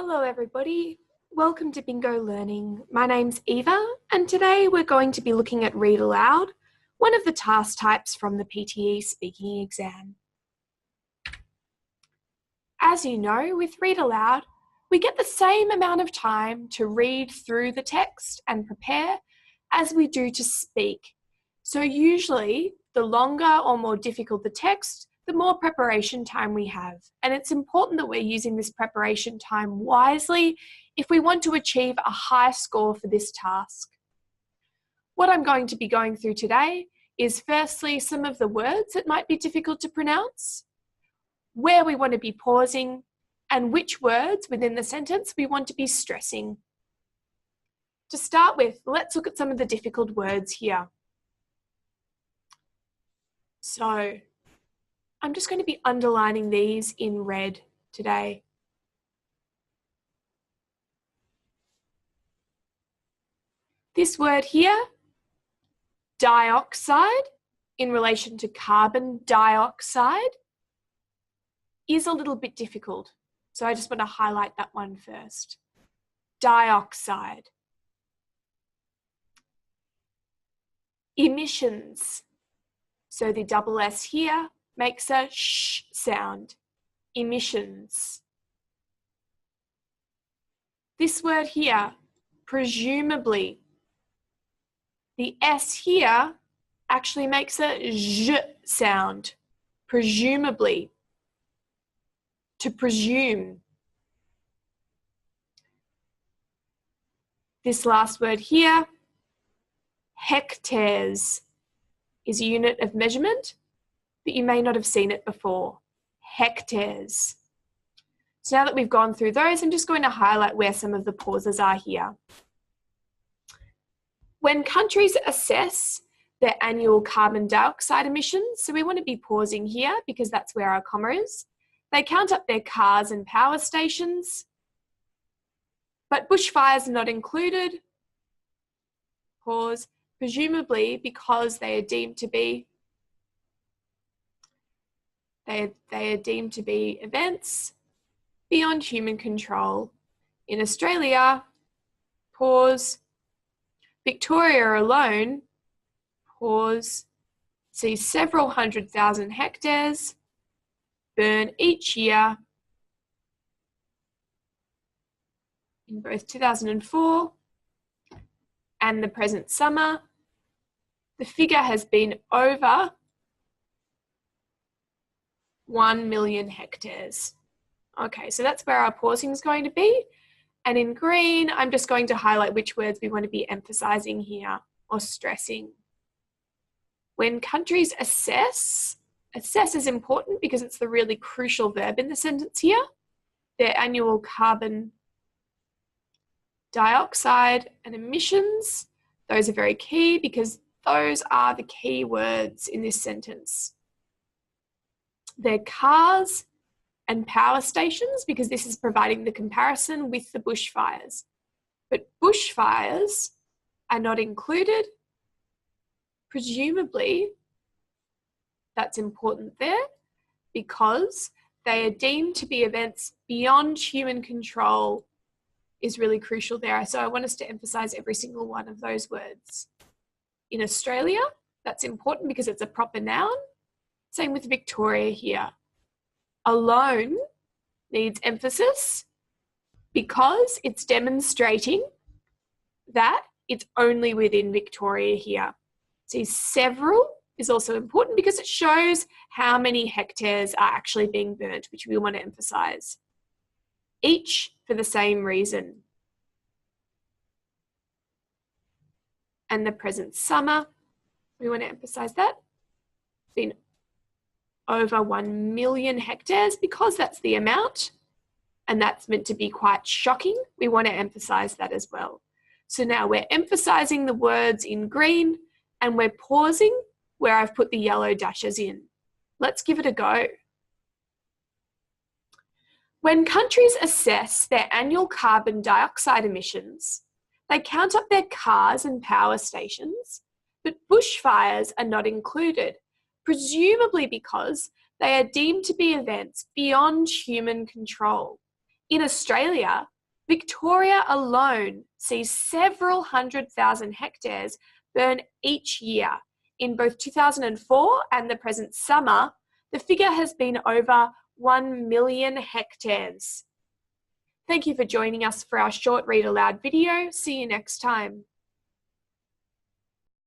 Hello everybody, welcome to Bingo Learning. My name's Eva and today we're going to be looking at Read Aloud, one of the task types from the PTE speaking exam. As you know, with Read Aloud, we get the same amount of time to read through the text and prepare as we do to speak. So usually, the longer or more difficult the text, the more preparation time we have. And it's important that we're using this preparation time wisely if we want to achieve a high score for this task. What I'm going to be going through today is firstly some of the words that might be difficult to pronounce, where we want to be pausing, and which words within the sentence we want to be stressing. To start with, let's look at some of the difficult words here. So, I'm just going to be underlining these in red today. This word here, dioxide, in relation to carbon dioxide, is a little bit difficult. So I just want to highlight that one first. Dioxide. Emissions. So the double S here makes a sh sound. Emissions. This word here, presumably. The S here actually makes a j sound. Presumably. To presume. This last word here, hectares, is a unit of measurement, but you may not have seen it before. Hectares. So now that we've gone through those, I'm just going to highlight where some of the pauses are here. When countries assess their annual carbon dioxide emissions, so we want to be pausing here because that's where our comma is, they count up their cars and power stations, but bushfires are not included. Pause. Presumably because they are deemed to be events beyond human control. In Australia, pause. Victoria alone, pause, sees several 100,000 hectares burn each year in both 2004 and the present summer. The figure has been over 1 million hectares. Okay, so that's where our pausing is going to be. And in green, I'm just going to highlight which words we want to be emphasizing here or stressing. When countries assess is important because it's the really crucial verb in the sentence here. Their annual carbon dioxide and emissions, those are very key because those are the key words in this sentence. Their cars and power stations, because this is providing the comparison with the bushfires. But bushfires are not included. Presumably, that's important there because they are deemed to be events beyond human control is really crucial there. So I want us to emphasize every single one of those words. In Australia, that's important because it's a proper noun. Same with Victoria here. Alone needs emphasis because it's demonstrating that it's only within Victoria here. See, several is also important because it shows how many hectares are actually being burnt, which we want to emphasize. Each for the same reason. And the present summer, we want to emphasize that. It's been over 1 million hectares because that's the amount and that's meant to be quite shocking. We want to emphasize that as well. So now we're emphasizing the words in green and we're pausing where I've put the yellow dashes in. Let's give it a go. When countries assess their annual carbon dioxide emissions, they count up their cars and power stations, but bushfires are not included, presumably because they are deemed to be events beyond human control. In Australia, Victoria alone sees several 100,000 hectares burn each year. In both 2004 and the present summer, the figure has been over 1 million hectares. Thank you for joining us for our short Read Aloud video. See you next time.